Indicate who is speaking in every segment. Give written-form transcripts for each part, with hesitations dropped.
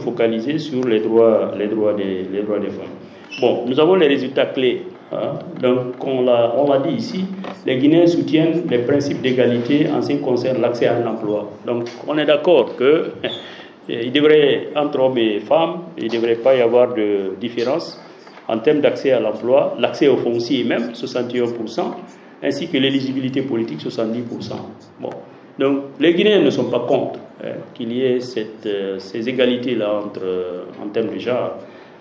Speaker 1: focaliser sur les droits des femmes. Bon, nous avons les résultats clés. Hein. Donc, on l'a dit ici, les Guinéens soutiennent les principes d'égalité en ce qui concerne l'accès à l'emploi. Donc, on est d'accord que il devrait, entre hommes et femmes, il ne devrait pas y avoir de différence en termes d'accès à l'emploi, l'accès au foncier même, 61%, ainsi que l'éligibilité politique, 70%. Bon. Donc, les Guinéens ne sont pas contre qu'il y ait ces égalités-là en termes de genre.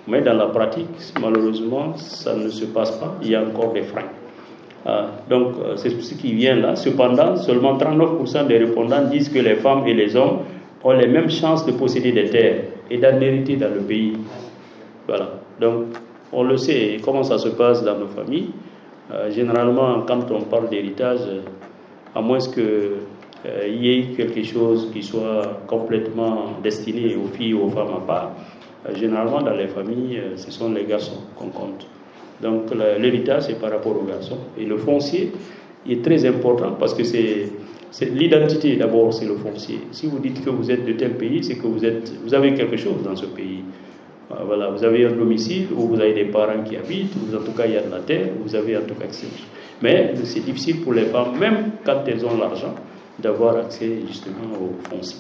Speaker 1: Mais dans la pratique, malheureusement, ça ne se passe pas. Il y a encore des freins. Donc, c'est ce qui vient là. Cependant, seulement 39% des répondants disent que les femmes et les hommes ont les mêmes chances de posséder des terres et d'en hériter dans le pays. Voilà. Donc, on le sait, comment ça se passe dans nos familles. Généralement, quand on parle d'héritage, à moins qu'il y ait quelque chose qui soit complètement destiné aux filles ou aux femmes à part, généralement dans les familles, ce sont les garçons qu'on compte. Donc l'héritage, c'est par rapport aux garçons. Et le foncier est très important parce que c'est l'identité d'abord, c'est le foncier. Si vous dites que vous êtes de tel pays, c'est que vous avez quelque chose dans ce pays. Voilà, vous avez un domicile où vous avez des parents qui habitent, ou en tout cas il y a de la terre, vous avez en tout cas accès. Mais c'est difficile pour les femmes, même quand elles ont l'argent, d'avoir accès justement au foncier.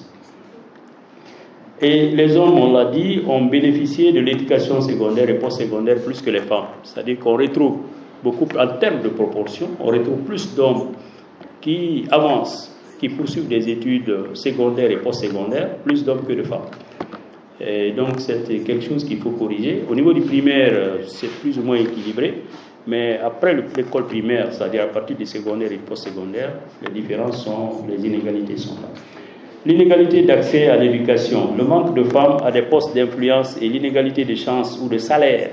Speaker 1: Et les hommes, on l'a dit, ont bénéficié de l'éducation secondaire et postsecondaire plus que les femmes. C'est-à-dire qu'on retrouve beaucoup, en termes de proportion, on retrouve plus d'hommes qui avancent, qui poursuivent des études secondaires et postsecondaires, plus d'hommes que de femmes. Et donc c'est quelque chose qu'il faut corriger. Au niveau du primaire, c'est plus ou moins équilibré, mais après l'école primaire, c'est-à-dire à partir du secondaire et du postsecondaire, les inégalités sont là. L'inégalité d'accès à l'éducation, le manque de femmes à des postes d'influence et l'inégalité de chances ou de salaire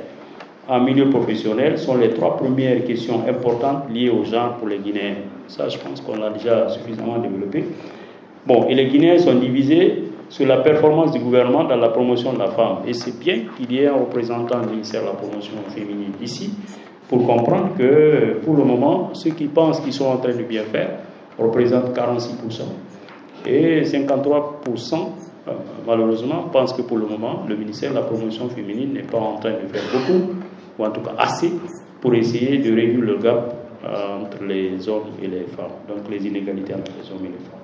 Speaker 1: en milieu professionnel sont les trois premières questions importantes liées au genre pour les Guinéens. Ça, je pense qu'on l'a déjà suffisamment développé. Bon, et les Guinéens sont divisés sur la performance du gouvernement dans la promotion de la femme. Et c'est bien qu'il y ait un représentant du ministère de la promotion féminine ici pour comprendre que, pour le moment, ceux qui pensent qu'ils sont en train de bien faire représentent 46%. Et 53%, malheureusement, pensent que pour le moment, le ministère de la promotion féminine n'est pas en train de faire beaucoup, ou en tout cas assez, pour essayer de réduire le gap entre les hommes et les femmes, donc les inégalités entre les hommes et les femmes.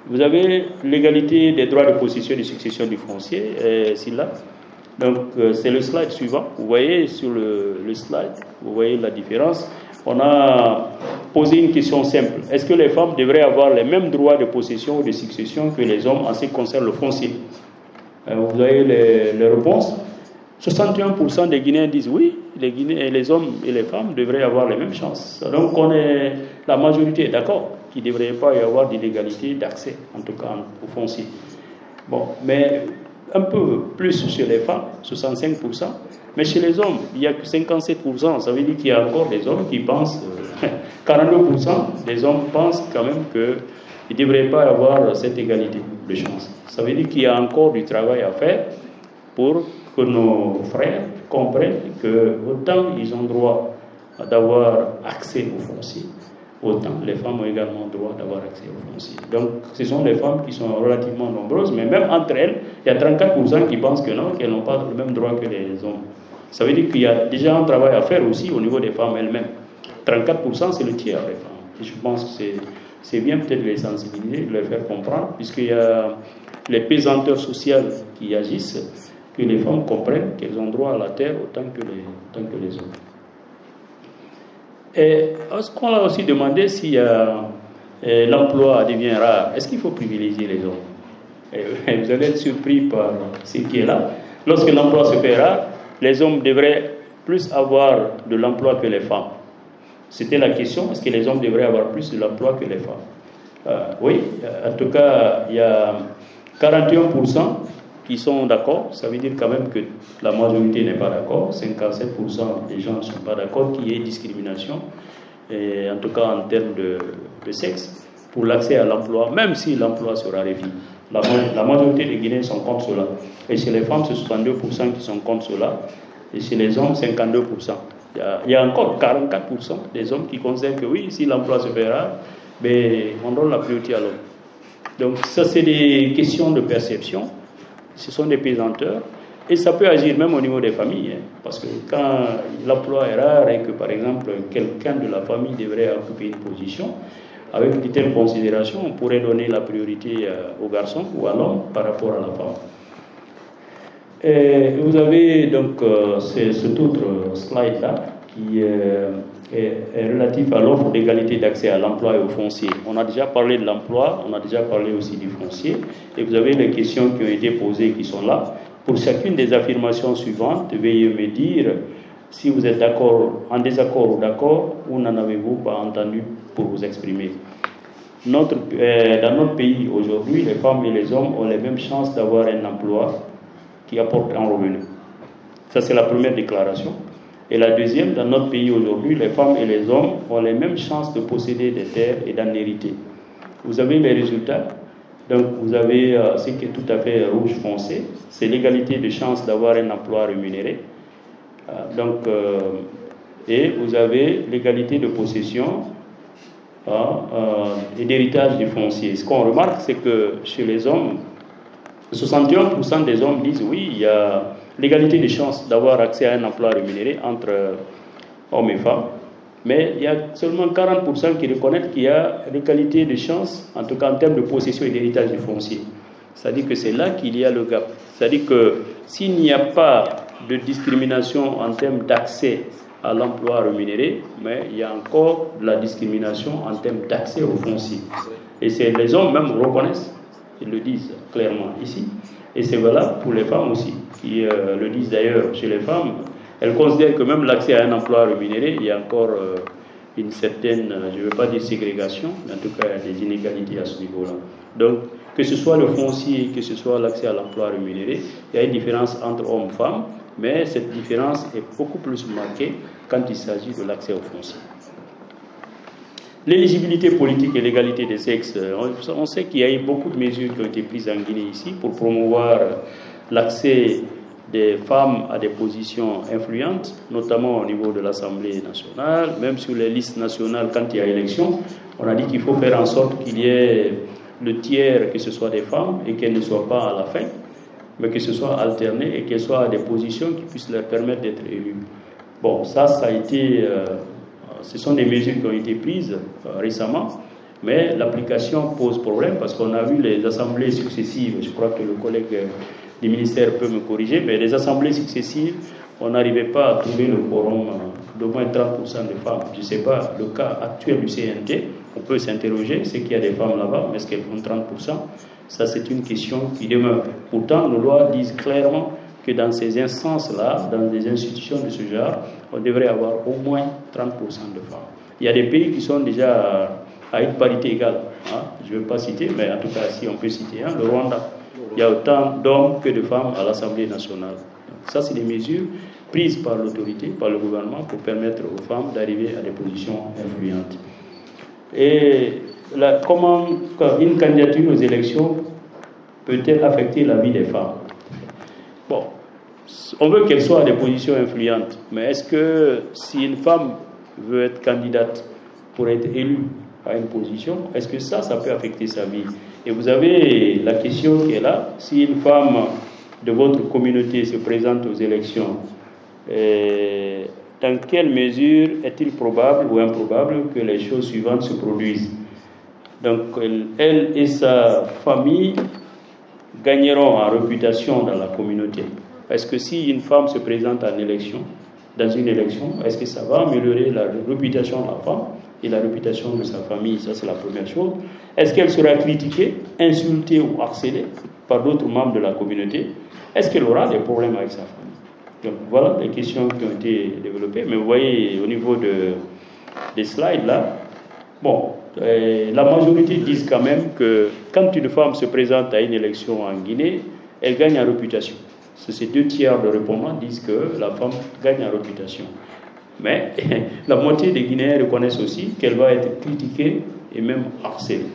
Speaker 1: Vous avez l'égalité des droits de possession et de succession du foncier, c'est là. Donc, c'est le slide suivant. Vous voyez sur le slide, vous voyez la différence. On a posé une question simple. Est-ce que les femmes devraient avoir les mêmes droits de possession ou de succession que les hommes en ce qui concerne le foncier? Vous avez les réponses. 61% des Guinéens disent oui, les hommes et les femmes devraient avoir les mêmes chances. Donc, la majorité est d'accord qu'il ne devrait pas y avoir d'inégalité d'accès, en tout cas au foncier. Bon, mais un peu plus chez les femmes, 65%. Mais chez les hommes, il n'y a que 57%. Ça veut dire qu'il y a encore des hommes qui pensent, 42% des hommes pensent quand même qu'il ne devrait pas y avoir cette égalité de chance. Ça veut dire qu'il y a encore du travail à faire pour que nos frères comprennent que autant ils ont droit d'avoir accès au foncier, autant les femmes ont également droit d'avoir accès au foncier. Donc ce sont des femmes qui sont relativement nombreuses, mais même entre elles, il y a 34% qui pensent que non, qu'elles n'ont pas le même droit que les hommes. Ça veut dire qu'il y a déjà un travail à faire aussi au niveau des femmes elles-mêmes. 34%, c'est le tiers des femmes. Et je pense que c'est bien peut-être de les sensibiliser, de les faire comprendre, puisqu'il y a les pesanteurs sociales qui agissent, que les femmes comprennent qu'elles ont droit à la terre autant que les hommes. Et est-ce qu'on a aussi demandé si l'emploi devient rare, est-ce qu'il faut privilégier les hommes? Et vous allez être surpris par ce qui est là. Lorsque l'emploi se fait rare, les hommes devraient plus avoir de l'emploi que les femmes. C'était la question, est-ce que les hommes devraient avoir plus de l'emploi que les femmes? Oui, en tout cas, il y a 41% qui sont d'accord. Ça veut dire quand même que la majorité n'est pas d'accord. 57% des gens ne sont pas d'accord qu'il y ait discrimination, et en tout cas en termes de sexe, pour l'accès à l'emploi, même si l'emploi sera raréfie. La majorité des Guinéens sont contre cela. Et chez les femmes, c'est 62% qui sont contre cela. Et chez les hommes, 52%. Il y a encore 44% des hommes qui considèrent que oui, si l'emploi se fait rare, mais on donne la priorité à l'homme. Donc ça, c'est des questions de perception. Ce sont des pesanteurs. Et ça peut agir même au niveau des familles, hein, parce que quand l'emploi est rare et que, par exemple, quelqu'un de la famille devrait occuper une position, avec de telles considérations, on pourrait donner la priorité au garçon ou à l'homme par rapport à la femme. Et vous avez donc cet autre slide-là qui est relatif à l'offre d'égalité d'accès à l'emploi et au foncier. On a déjà parlé de l'emploi, on a déjà parlé aussi du foncier, et vous avez les questions qui ont été posées qui sont là. Pour chacune des affirmations suivantes, veuillez me dire si vous êtes d'accord, en désaccord ou d'accord, ou n'en avez-vous pas entendu pour vous exprimer. Dans notre pays aujourd'hui, les femmes et les hommes ont les mêmes chances d'avoir un emploi qui apporte un revenu. Ça, c'est la première déclaration. Et la deuxième, dans notre pays aujourd'hui, les femmes et les hommes ont les mêmes chances de posséder des terres et d'en hériter. Vous avez les résultats. Donc, vous avez ce qui est tout à fait rouge foncé, c'est l'égalité de chances d'avoir un emploi rémunéré. Et vous avez l'égalité de possession et d'héritage du foncier. Ce qu'on remarque, c'est que chez les hommes, 61% des hommes disent oui, il y a l'égalité des chances d'avoir accès à un emploi rémunéré entre hommes et femmes. Mais il y a seulement 40% qui reconnaissent qu'il y a l'égalité des chances, en tout cas en termes de possession et d'héritage du foncier. C'est-à-dire que c'est là qu'il y a le gap. C'est-à-dire que s'il n'y a pas de discrimination en termes d'accès à l'emploi rémunéré, mais il y a encore de la discrimination en termes d'accès au foncier. Et les hommes même reconnaissent, ils le disent clairement ici. Et c'est valable pour les femmes aussi, qui le disent d'ailleurs chez les femmes. Elles considèrent que même l'accès à un emploi rémunéré, il y a encore une certaine, je ne veux pas dire ségrégation, mais en tout cas des inégalités à ce niveau-là. Donc, que ce soit le foncier, que ce soit l'accès à l'emploi rémunéré, il y a une différence entre hommes et femmes, mais cette différence est beaucoup plus marquée quand il s'agit de l'accès au foncier. L'éligibilité politique et l'égalité des sexes, on sait qu'il y a eu beaucoup de mesures qui ont été prises en Guinée ici pour promouvoir l'accès des femmes à des positions influentes, notamment au niveau de l'Assemblée nationale, même sur les listes nationales quand il y a élection. On a dit qu'il faut faire en sorte qu'il y ait le tiers, que ce soit des femmes, et qu'elles ne soient pas à la fin, mais que ce soit alterné et qu'elles soient à des positions qui puissent leur permettre d'être élues. Bon, ça a été... ce sont des mesures qui ont été prises récemment, mais l'application pose problème parce qu'on a vu les assemblées successives, je crois que le collègue du ministère peut me corriger, mais les assemblées successives, on n'arrivait pas à trouver le quorum d'au moins 30% de femmes. Je ne sais pas, le cas actuel du CNT, on peut s'interroger, c'est qu'il y a des femmes là-bas, mais est-ce qu'elles font 30%? Ça, c'est une question qui demeure. Pourtant, nos lois disent clairement que dans ces instances-là, dans des institutions de ce genre, on devrait avoir au moins 30% de femmes. Il y a des pays qui sont déjà à une parité égale. Hein. Je ne vais pas citer, mais en tout cas, si on peut citer, le Rwanda. Il y a autant d'hommes que de femmes à l'Assemblée nationale. Donc, ça, c'est des mesures prises par l'autorité, par le gouvernement, pour permettre aux femmes d'arriver à des positions influentes. Et comment une candidature aux élections peut-elle affecter la vie des femmes? Bon, on veut qu'elle soit à des positions influentes, mais est-ce que si une femme veut être candidate pour être élue à une position, est-ce que ça peut affecter sa vie? Et vous avez la question qui est là, si une femme de votre communauté se présente aux élections, dans quelle mesure est-il probable ou improbable que les choses suivantes se produisent? Donc, elle et sa famille gagneront en réputation dans la communauté. Est-ce que si une femme se présente dans une élection, est-ce que ça va améliorer la réputation de la femme et la réputation de sa famille? Ça, c'est la première chose. Est-ce qu'elle sera critiquée, insultée ou harcelée par d'autres membres de la communauté? Est-ce qu'elle aura des problèmes avec sa famille? Donc, voilà les questions qui ont été développées. Mais vous voyez, au niveau des slides là, bon, la majorité disent quand même que quand une femme se présente à une élection en Guinée, elle gagne en réputation. Ces 2/3 de répondants disent que la femme gagne en réputation. Mais la moitié des Guinéens reconnaissent aussi qu'elle va être critiquée et même harcelée.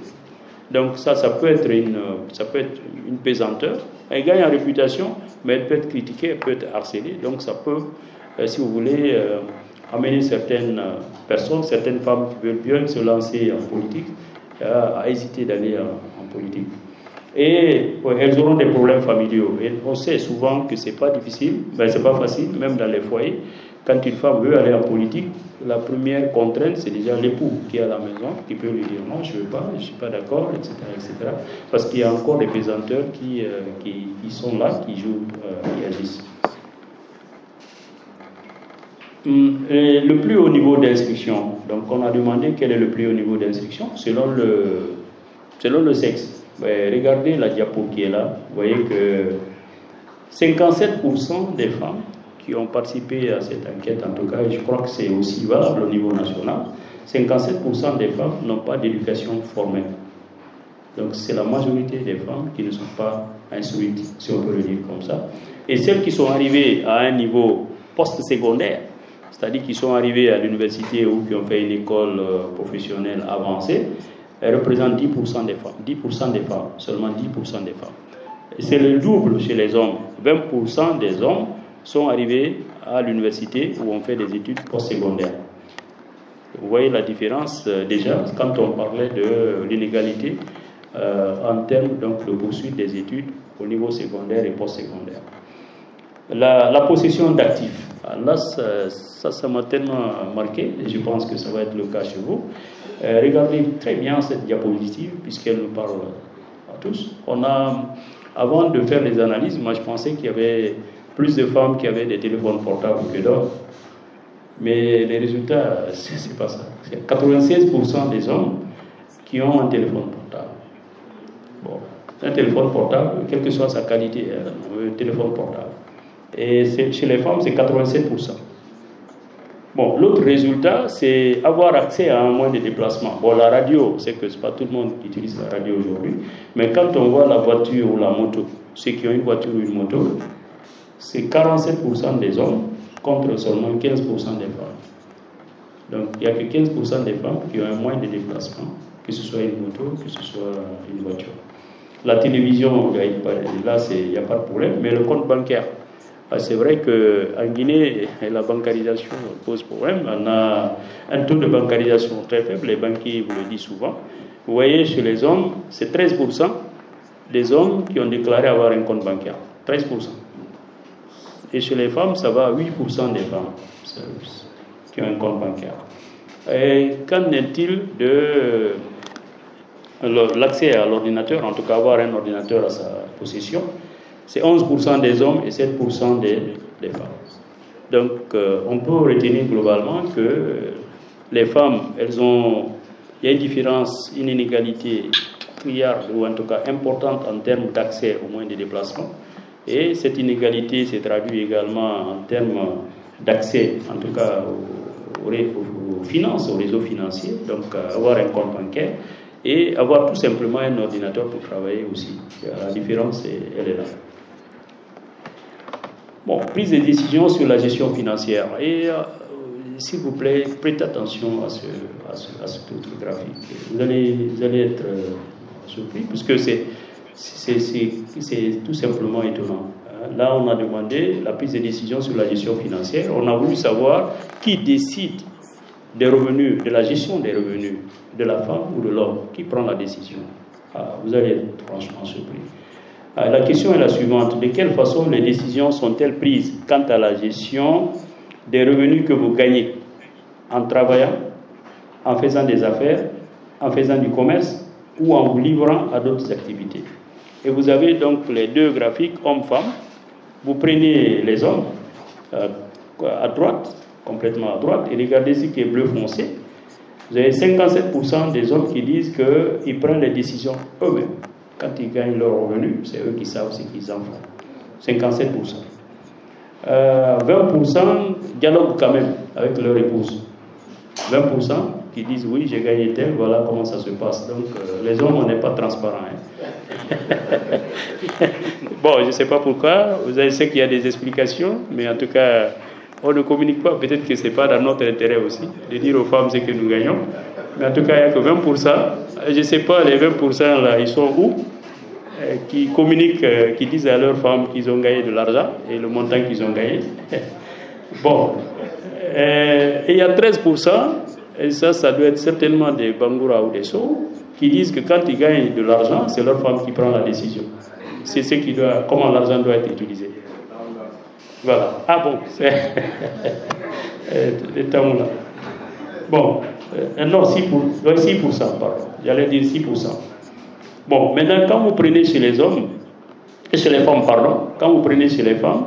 Speaker 1: Donc ça peut être une pesanteur. Elle gagne en réputation, mais elle peut être critiquée, elle peut être harcelée. Donc ça peut, si vous voulez, amener certaines personnes, certaines femmes qui veulent bien se lancer en politique, à hésiter d'aller en politique. Et elles auront des problèmes familiaux. Et on sait souvent que c'est pas difficile, ben, c'est pas facile, même dans les foyers. Quand une femme veut aller en politique, la première contrainte, c'est déjà l'époux qui est à la maison, qui peut lui dire non, je ne veux pas, je ne suis pas d'accord, etc., etc. Parce qu'il y a encore des pesanteurs qui sont là, qui jouent, qui agissent. Le plus haut niveau d'instruction, donc on a demandé quel est le plus haut niveau d'instruction selon le sexe. Ben, regardez la diapo qui est là, vous voyez que 57% des femmes qui ont participé à cette enquête, en tout cas, et je crois que c'est aussi valable au niveau national, 57% des femmes n'ont pas d'éducation formelle. Donc c'est la majorité des femmes qui ne sont pas instruites, si on peut le dire comme ça. Et celles qui sont arrivées à un niveau post-secondaire, c'est-à-dire qui sont arrivées à l'université ou qui ont fait une école professionnelle avancée, elles représentent 10% des femmes. 10% des femmes, seulement 10% des femmes. Et c'est le double chez les hommes. 20% des hommes sont arrivés à l'université où on fait des études postsecondaires. Vous voyez la différence déjà quand on parlait de l'inégalité en termes donc, de poursuite des études au niveau secondaire et postsecondaire. La possession d'actifs. Là, ça m'a tellement marqué, et je pense que ça va être le cas chez vous. Regardez très bien cette diapositive, puisqu'elle nous parle à tous. Avant de faire les analyses, moi je pensais qu'il y avait plus de femmes qui avaient des téléphones portables que d'hommes. Mais les résultats, c'est pas ça. C'est 96% des hommes qui ont un téléphone portable. Bon, un téléphone portable, quelle que soit sa qualité, un téléphone portable. Et chez les femmes, c'est 87%. Bon, l'autre résultat, c'est avoir accès à un moyen de déplacement. Bon, la radio, c'est que c'est pas tout le monde qui utilise la radio aujourd'hui, mais quand on voit la voiture ou la moto, ceux qui ont une voiture ou une moto, c'est 47% des hommes contre seulement 15% des femmes. Donc, il n'y a que 15% des femmes qui ont un moyen de déplacement, que ce soit une moto, que ce soit une voiture. La télévision, là, il n'y a pas de problème, mais le compte bancaire, c'est vrai qu'en Guinée, la bancarisation pose problème. On a un taux de bancarisation très faible, les banquiers vous le disent souvent. Vous voyez, chez les hommes, c'est 13% des hommes qui ont déclaré avoir un compte bancaire. 13%. Et chez les femmes, ça va à 8% des femmes qui ont un compte bancaire. Et qu'en est-il de l'accès à l'ordinateur, en tout cas avoir un ordinateur à sa possession? C'est 11% des hommes et 7% des femmes. Donc, on peut retenir globalement que les femmes, il y a une différence, une inégalité criarde, ou en tout cas importante en termes d'accès aux moyens de déplacement. Et cette inégalité se traduit également en termes d'accès, en tout cas aux finances, au réseau financier, donc avoir un compte bancaire et avoir tout simplement un ordinateur pour travailler aussi. La différence, elle est là. Bon, prise de décision sur la gestion financière. Et s'il vous plaît, prêtez attention à ce autre graphique. Vous allez être surpris, puisque c'est tout simplement étonnant. Là, on a demandé la prise de décision sur la gestion financière. On a voulu savoir qui décide des revenus, de la gestion des revenus, de la femme ou de l'homme, qui prend la décision. Vous allez être franchement surpris. La question est la suivante. De quelle façon les décisions sont-elles prises quant à la gestion des revenus que vous gagnez en travaillant, en faisant des affaires, en faisant du commerce ou en vous livrant à d'autres activités? Et vous avez donc les deux graphiques hommes-femmes. Vous prenez les hommes à droite, complètement à droite, et regardez ce qui est bleu foncé. Vous avez 57% des hommes qui disent qu'ils prennent les décisions eux-mêmes. Quand ils gagnent leurs revenus, c'est eux qui savent ce qu'ils en font. 57%. 20% dialoguent quand même avec leur épouse. 20% qui disent oui, j'ai gagné tel, voilà comment ça se passe. Donc les hommes, on n'est pas transparents. Bon, je ne sais pas pourquoi, vous savez qu'il y a des explications, mais en tout cas, on ne communique pas. Peut-être que ce n'est pas dans notre intérêt aussi de dire aux femmes ce que nous gagnons. Mais en tout cas, il n'y a que 20%. Je ne sais pas, les 20% là, ils sont où? Qui communiquent, qui disent à leurs femmes qu'ils ont gagné de l'argent et le montant qu'ils ont gagné. Bon. Et il y a 13%, et ça doit être certainement des Bangoura ou des Sceaux, qui disent que quand ils gagnent de l'argent, c'est leur femme qui prend la décision. C'est ce qui doit, comment l'argent doit être utilisé. Voilà. Ah bon, c'est les temps là. Bon, non, 6%, pardon. J'allais dire 6%. Bon, maintenant, quand vous prenez chez les hommes, chez les femmes, pardon, quand vous prenez chez les femmes,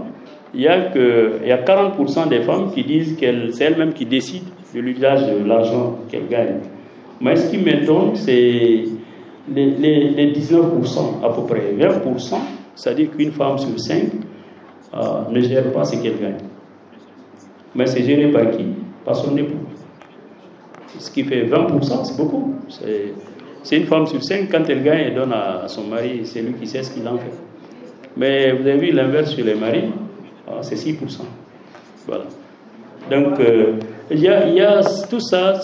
Speaker 1: il y a 40% des femmes qui disent que c'est elles-mêmes qui décident de l'usage de l'argent qu'elles gagnent. Mais ce qui m'étonne, c'est les 19% à peu près. 20%, c'est-à-dire qu'une femme sur 5 ne gère pas ce qu'elle gagne. Mais c'est géré par qui? Par son époux. Ce qui fait 20%, c'est beaucoup. C'est une femme sur 5, quand elle gagne, elle donne à son mari, c'est lui qui sait ce qu'il en fait. Mais vous avez vu l'inverse sur les maris, c'est 6%. Voilà. Donc, il y a tout ça,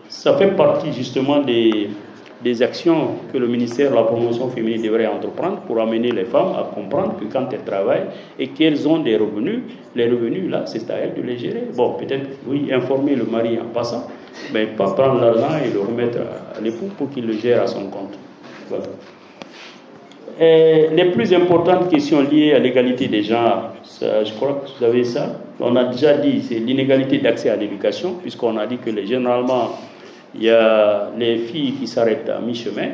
Speaker 1: ça fait partie justement des actions que le ministère de la promotion féminine devrait entreprendre pour amener les femmes à comprendre que quand elles travaillent et qu'elles ont des revenus, les revenus là, c'est à elles de les gérer. Bon, peut-être, oui, informer le mari en passant, mais pas prendre l'argent et le remettre à l'époux pour qu'il le gère à son compte. Voilà. Et les plus importantes questions liées à l'égalité des genres, ça, je crois que vous avez ça. On a déjà dit, c'est l'inégalité d'accès à l'éducation, puisqu'on a dit que généralement, il y a les filles qui s'arrêtent à mi-chemin.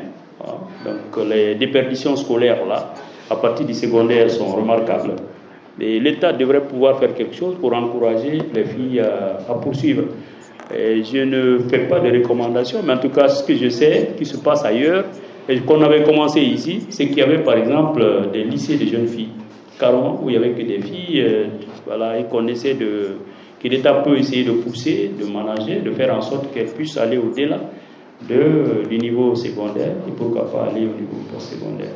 Speaker 1: Donc les déperditions scolaires, là, à partir du secondaire, sont remarquables. Et l'État devrait pouvoir faire quelque chose pour encourager les filles à poursuivre. Et je ne fais pas de recommandations, mais en tout cas, ce que je sais qui se passe ailleurs, et qu'on avait commencé ici, c'est qu'il y avait par exemple des lycées de jeunes filles, carrément, où il n'y avait que des filles, voilà, et que l'État peut essayer de pousser, de manager, de faire en sorte qu'elles puissent aller au-delà du niveau secondaire, et pourquoi pas aller au niveau post-secondaire.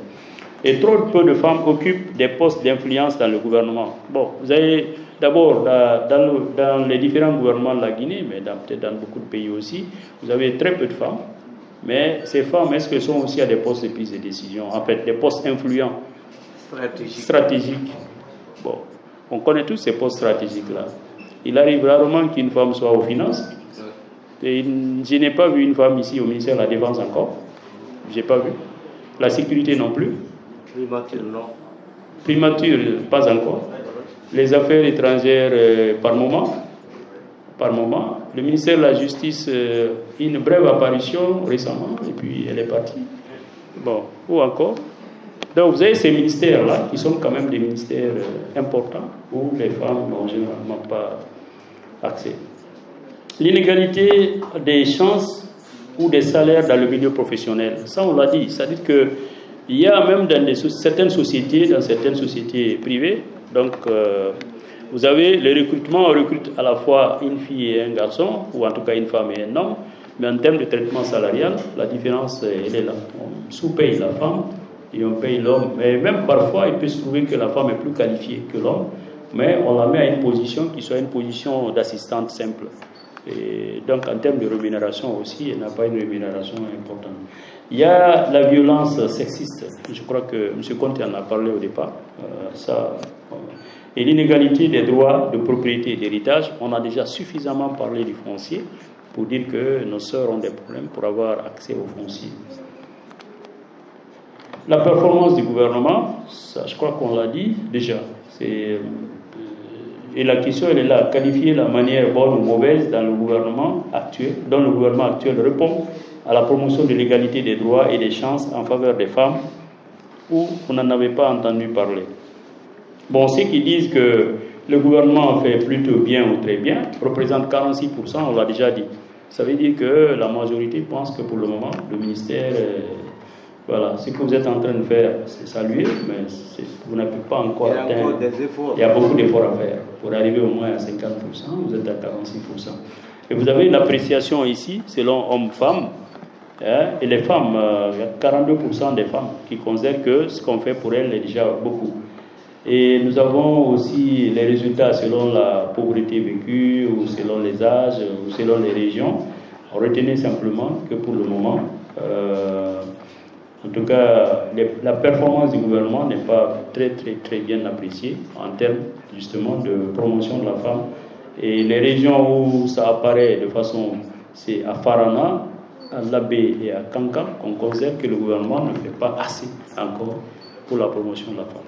Speaker 1: Et trop peu de femmes occupent des postes d'influence dans le gouvernement. Bon, vous avez d'abord, dans les différents gouvernements de la Guinée, mais peut-être dans beaucoup de pays aussi, vous avez très peu de femmes. Mais ces femmes, est-ce qu'elles sont aussi à des postes de prise de décision? En fait, des postes influents, stratégiques. Bon, on connaît tous ces postes stratégiques-là. Il arrive rarement qu'une femme soit aux finances. Et je n'ai pas vu une femme ici au ministère de la Défense encore. Je n'ai pas vu. La sécurité non plus.
Speaker 2: Primature, non.
Speaker 1: Primature, pas encore. Les affaires étrangères, par moment. Le ministère de la Justice, une brève apparition récemment, et puis elle est partie. Bon, ou encore. Donc vous avez ces ministères-là, qui sont quand même des ministères importants, où les femmes n'ont généralement pas accès. L'inégalité des chances ou des salaires dans le milieu professionnel, ça on l'a dit, c'est-à-dire qu'il y a même dans certaines sociétés privées, donc vous avez le recrutement, on recrute à la fois une fille et un garçon, ou en tout cas une femme et un homme, mais en termes de traitement salarial, la différence, elle est là. On sous-paye la femme et on paye l'homme. Mais même parfois, il peut se trouver que la femme est plus qualifiée que l'homme, mais on la met à une position qui soit une position d'assistante simple. Et donc, en termes de rémunération aussi, elle n'a pas une rémunération importante. Il y a la violence sexiste. Je crois que M. Conte en a parlé au départ. Et l'inégalité des droits de propriété et d'héritage, on a déjà suffisamment parlé du foncier pour dire que nos sœurs ont des problèmes pour avoir accès au foncier. La performance du gouvernement, ça, je crois qu'on l'a dit déjà. Et la question, elle est là, qualifier la manière bonne ou mauvaise dont le gouvernement actuel répond à la promotion de l'égalité des droits et des chances en faveur des femmes, où on n'en avait pas entendu parler. Bon, ceux qui disent que le gouvernement fait plutôt bien ou très bien représente 46%, on l'a déjà dit. Ça veut dire que la majorité pense que pour le moment, le ministère, voilà, ce que vous êtes en train de faire, c'est saluer, mais vous n'avez pas encore atteint. Il y a beaucoup d'efforts à faire. Pour arriver au moins à 50%, vous êtes à 46%. Et vous avez une appréciation ici, selon hommes-femmes. Et les femmes, il y a 42% des femmes qui considèrent que ce qu'on fait pour elles est déjà beaucoup. Et nous avons aussi les résultats selon la pauvreté vécue, ou selon les âges, ou selon les régions. Retenez simplement que pour le moment, en tout cas, la performance du gouvernement n'est pas très bien appréciée en termes justement de promotion de la femme. Et les régions où ça apparaît de façon, c'est à Farana, à Labé et à Kankan qu'on considère que le gouvernement ne fait pas assez encore pour la promotion de la femme.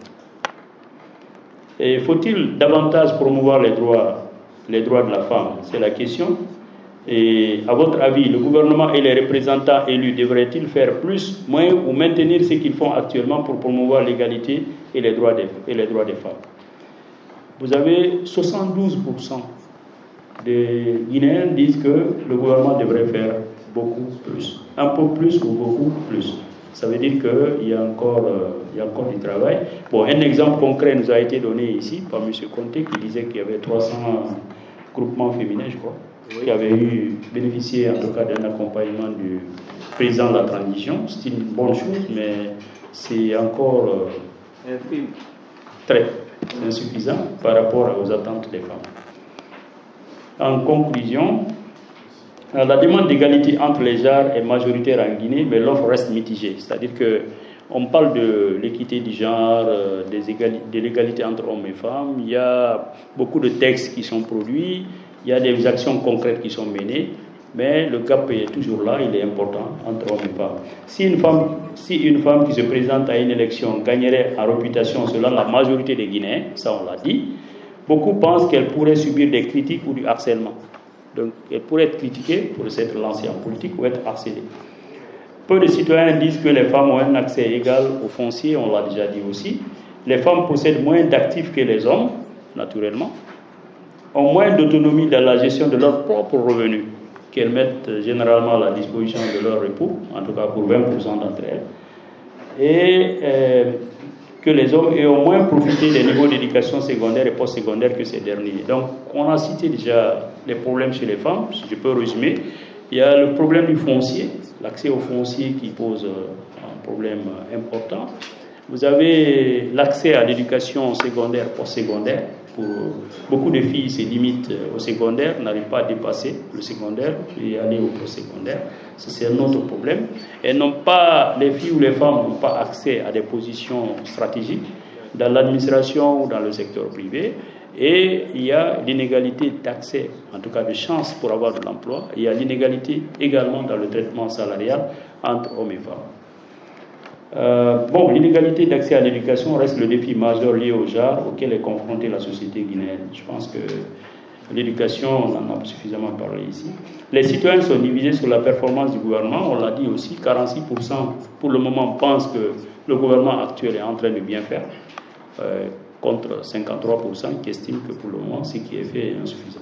Speaker 1: Et faut-il davantage promouvoir les droits de la femme? C'est la question. Et à votre avis, le gouvernement et les représentants élus devraient-ils faire plus, moins ou maintenir ce qu'ils font actuellement pour promouvoir l'égalité et les droits des femmes? Vous avez 72% des Guinéens disent que le gouvernement devrait faire beaucoup plus. Un peu plus ou beaucoup plus. Ça veut dire qu'il y a encore du travail. Bon, un exemple concret nous a été donné ici par M. Conté qui disait qu'il y avait 300 groupements féminins, je crois, qui avaient bénéficié en tout cas d'un accompagnement du président de la transition. C'est une bonne chose, mais c'est encore très insuffisant par rapport aux attentes des femmes. En conclusion, la demande d'égalité entre les genres est majoritaire en Guinée, mais l'offre reste mitigée. C'est-à-dire qu'on parle de l'équité du genre, de l'égalité entre hommes et femmes. Il y a beaucoup de textes qui sont produits, il y a des actions concrètes qui sont menées, mais le gap est toujours là, il est important entre hommes et femmes. Si une femme qui se présente à une élection gagnerait en réputation selon la majorité des Guinéens, ça on l'a dit, beaucoup pensent qu'elle pourrait subir des critiques ou du harcèlement. Donc, elle pourrait être critiquée pour s'être lancée en politique ou être harcelée. Peu de citoyens disent que les femmes ont un accès égal au foncier, on l'a déjà dit aussi. Les femmes possèdent moins d'actifs que les hommes, naturellement, ont moins d'autonomie dans la gestion de leurs propres revenus, qu'elles mettent généralement à la disposition de leur époux, en tout cas pour 20% d'entre elles, et que les hommes aient au moins profité des niveaux d'éducation secondaire et postsecondaire que ces derniers. Donc, on a cité déjà les problèmes chez les femmes, si je peux résumer. Il y a le problème du foncier, l'accès au foncier qui pose un problème important. Vous avez l'accès à l'éducation secondaire, postsecondaire. Pour beaucoup de filles, se limitent au secondaire, n'arrivent pas à dépasser le secondaire et aller au postsecondaire. C'est un autre problème. Les filles ou les femmes n'ont pas accès à des positions stratégiques dans l'administration ou dans le secteur privé. Et il y a l'inégalité d'accès, en tout cas de chance pour avoir de l'emploi. Il y a l'inégalité également dans le traitement salarial entre hommes et femmes. L'inégalité d'accès à l'éducation reste le défi majeur lié au genre auquel est confrontée la société guinéenne. Je pense que l'éducation, on en a suffisamment parlé ici. Les citoyens sont divisés sur la performance du gouvernement, on l'a dit aussi, 46% pour le moment pensent que le gouvernement actuel est en train de bien faire, contre 53% qui estiment que pour le moment, ce qui est fait est insuffisant.